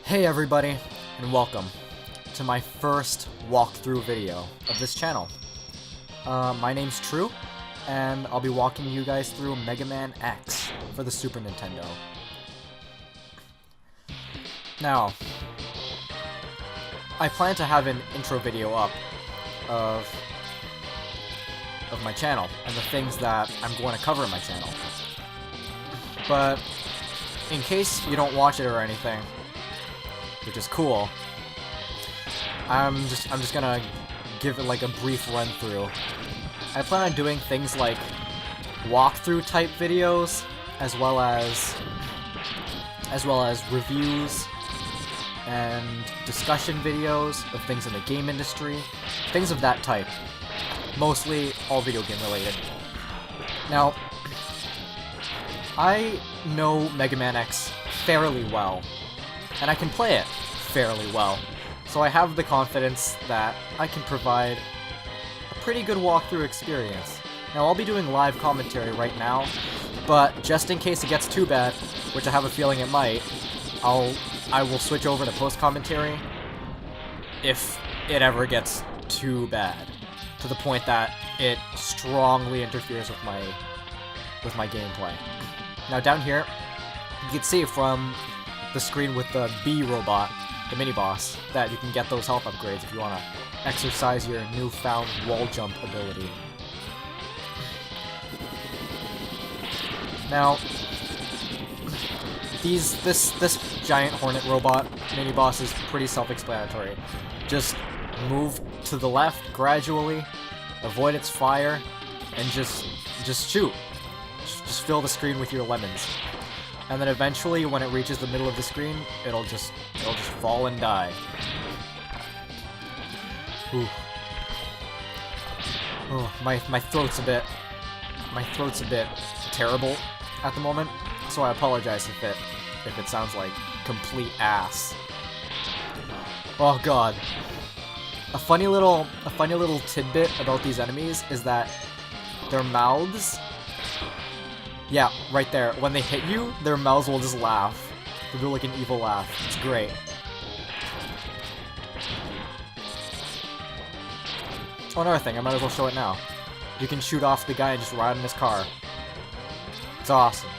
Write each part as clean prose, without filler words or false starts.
Hey everybody, and welcome to my first walkthrough video of this channel. My name's True, and I'll be walking you guys through Mega Man X for the Super Nintendo. Now, I plan to have an intro video up of my channel, and the things that I'm going to cover in my channel. But, in case you don't watch it or anything, which is cool, I'm just gonna give it like a brief run through. I plan on doing things like walkthrough type videos, as well as reviews and discussion videos of things in the game industry, things of that type. Mostly all video game related. Now, I know Mega Man X fairly well, and I can play it fairly well, so I have the confidence that I can provide a pretty good walkthrough experience. Now, I'll be doing live commentary right now, but just in case it gets too bad, which I have a feeling it might, I will switch over to post-commentary if it ever gets too bad, to the point that it strongly interferes with my gameplay. Now, down here, you can see from the screen with the B robot, the mini-boss, that you can get those health upgrades if you want to exercise your newfound wall jump ability. Now, this giant hornet robot mini-boss is pretty self-explanatory. Just move to the left gradually, avoid its fire, and just shoot. Just fill the screen with your lemons. And then eventually, when it reaches the middle of the screen, it'll just fall and die. Ooh. Oh, my throat's a bit terrible at the moment, so I apologize if it sounds like complete ass. Oh god. A funny little tidbit about these enemies is that their mouths, yeah, right there. When they hit you, their mouths will just laugh. They'll do like an evil laugh. It's great. Oh, another thing, I might as well show it now. You can shoot off the guy and just ride in his car. It's awesome.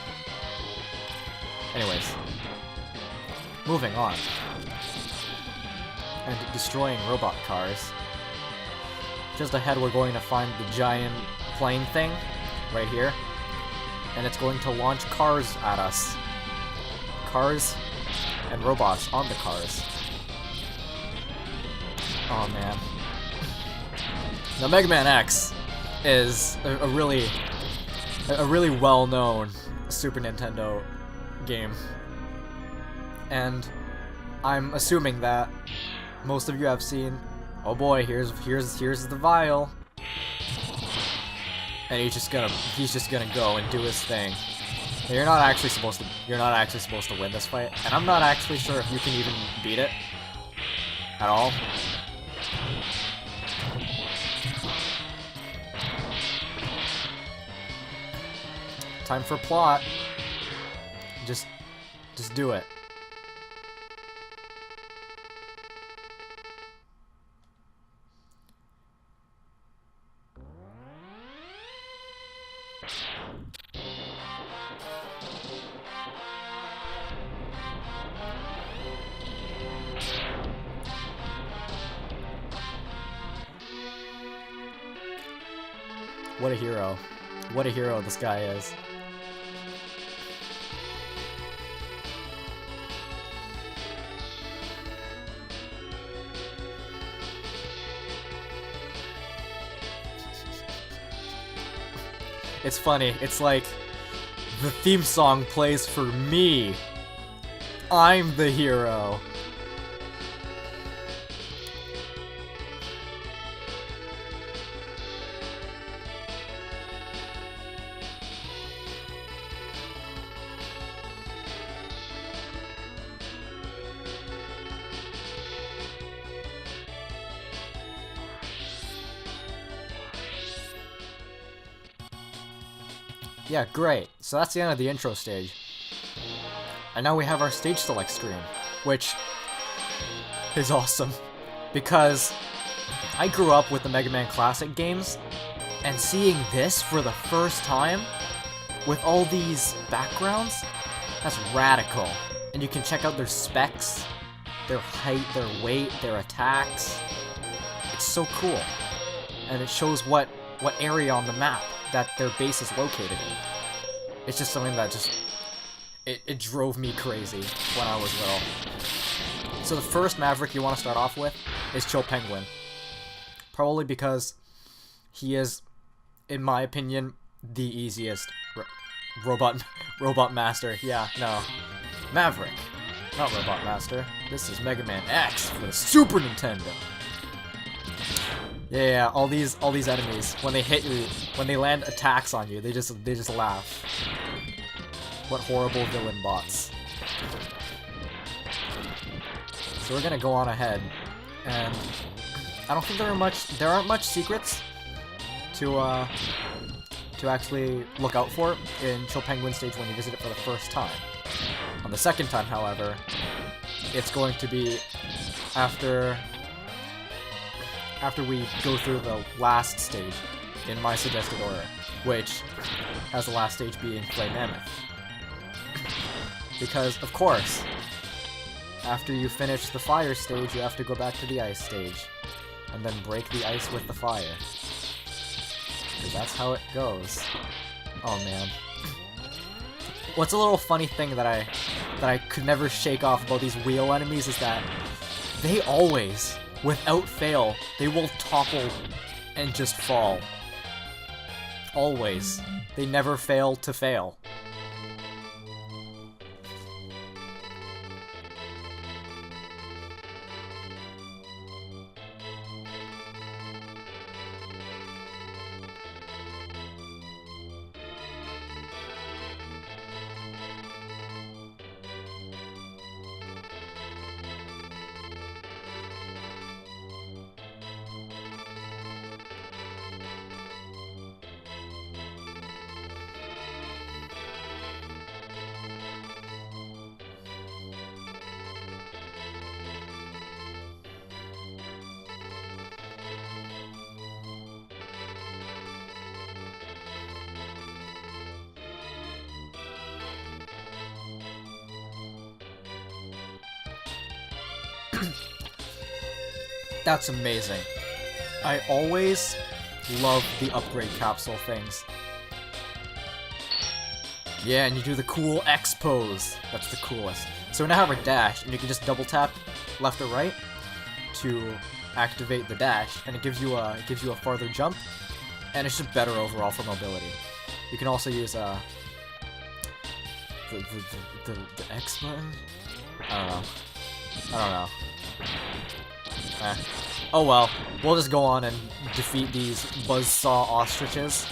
Anyways. Moving on. And destroying robot cars. Just ahead, we're going to find the giant plane thing right here. And it's going to launch cars at us. Cars and robots on the cars. Oh man. Now, Mega Man X is a really well-known Super Nintendo game. And I'm assuming that most of you have seen, oh boy, here's the vial. And he's just gonna go and do his thing. You're not actually supposed to win this fight, and I'm not actually sure if you can even beat it at all. Time for plot. Just do it. What a hero. What a hero this guy is. It's funny, it's like the theme song plays for me. I'm the hero. Yeah, great. So that's the end of the intro stage. And now we have our stage select screen, which is awesome, because I grew up with the Mega Man Classic games, and seeing this for the first time, with all these backgrounds, that's radical. And you can check out their specs, their height, their weight, their attacks. It's so cool. And it shows what area on the map that their base is located in. It's just something that just... It drove me crazy when I was little. So the first Maverick you want to start off with is Chill Penguin. Probably because he is, in my opinion, the easiest robot master. Yeah, no. Maverick, not Robot Master. This is Mega Man X for the Super Nintendo. Yeah, all these enemies, when they hit you, when they land attacks on you, they just laugh. What horrible villain bots. So we're gonna go on ahead, and I don't think there aren't much secrets to actually look out for in Chill Penguin stage when you visit it for the first time. On the second time, however, it's going to be after we go through the last stage in my suggested order, which has the last stage being Flame Mammoth. Because, of course, after you finish the fire stage, you have to go back to the ice stage, and then break the ice with the fire. Because that's how it goes. Oh man. What's a little funny thing that I could never shake off about these wheel enemies is that they always, without fail, they will topple and just fall. Always. They never fail to fail. That's amazing. I always love the upgrade capsule things. Yeah, and you do the cool X pose. That's the coolest. So we now have our dash, and you can just double tap left or right to activate the dash, and it gives you a farther jump, and it's just better overall for mobility. You can also use the X button. I don't know. Oh well, we'll just go on and defeat these buzzsaw ostriches.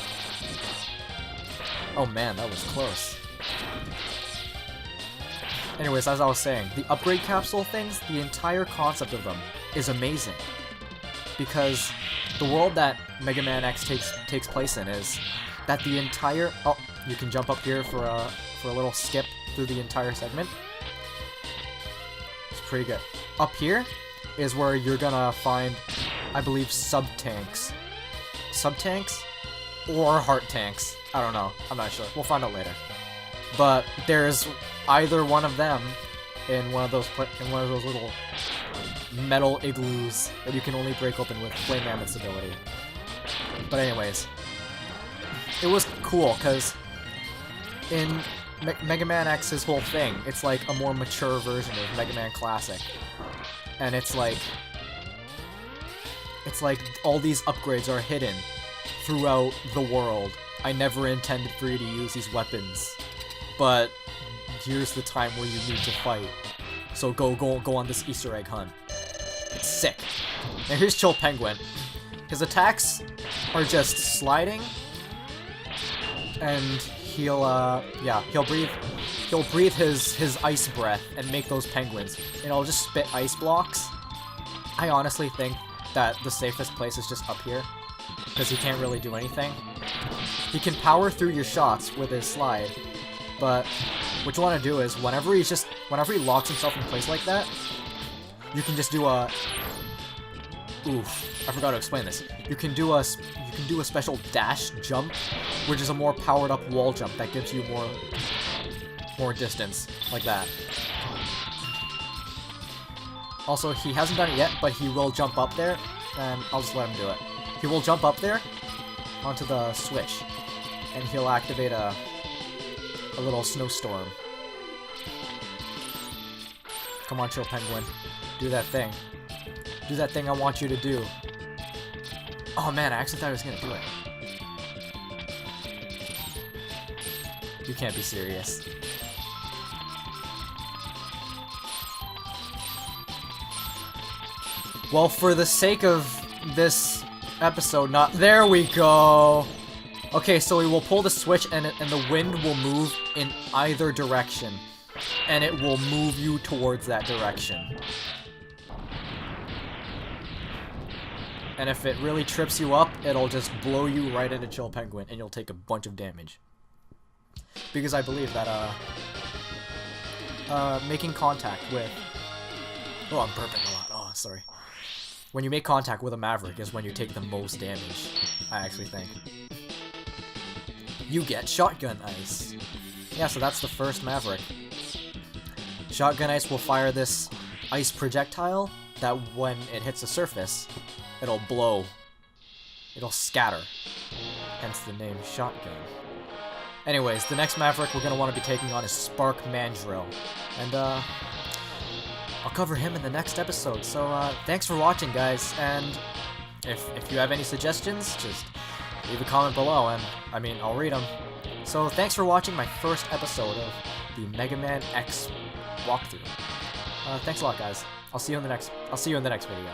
Oh man, that was close. Anyways, as I was saying, the upgrade capsule things, the entire concept of them is amazing. Because the world that Mega Man X takes place in is that the entire... Oh, you can jump up here for a little skip through the entire segment. It's pretty good. Up here is where you're gonna find, I believe, sub-tanks. Sub-tanks? Or heart tanks. I don't know. I'm not sure. We'll find out later. But there's either one of them in one of those little metal igloos that you can only break open with Flame Mammoth's ability. But anyways, it was cool because in Mega Man X's whole thing, it's like a more mature version of Mega Man Classic. And it's like all these upgrades are hidden throughout the world. I never intended for you to use these weapons, but here's the time where you need to fight. So go on this Easter egg hunt. It's sick. Now here's Chill Penguin. His attacks are just sliding, and he'll breathe his ice breath and make those penguins, and he'll just spit ice blocks. I honestly think that the safest place is just up here, because he can't really do anything. He can power through your shots with his slide, but what you want to do is whenever he locks himself in place like that, you can just do a... Oof, I forgot to explain this. You can do a special dash jump, which is a more powered up wall jump that gives you more distance, like that. Also, he hasn't done it yet, but he will jump up there, and I'll just let him do it. He will jump up there onto the switch, and he'll activate a little snowstorm. Come on, Chill Penguin. Do that thing. Do that thing I want you to do. Oh man, I actually thought I was gonna do it. You can't be serious. Well, for the sake of this episode, not... There we go! Okay, so we will pull the switch and the wind will move in either direction. And it will move you towards that direction. And if it really trips you up, it'll just blow you right into Chill Penguin and you'll take a bunch of damage. Because I believe that, making contact with... Oh, I'm burping a lot. Oh, sorry. When you make contact with a Maverick is when you take the most damage, I actually think. You get Shotgun Ice. Yeah, so that's the first Maverick. Shotgun Ice will fire this ice projectile that when it hits the surface, it'll blow. It'll scatter. Hence the name Shotgun. Anyways, the next Maverick we're going to want to be taking on is Spark Mandrill. And, I'll cover him in the next episode. So, thanks for watching, guys. And if you have any suggestions, just leave a comment below, and, I mean, I'll read them. So, thanks for watching my first episode of the Mega Man X walkthrough. Thanks a lot, guys. I'll see you in the next video.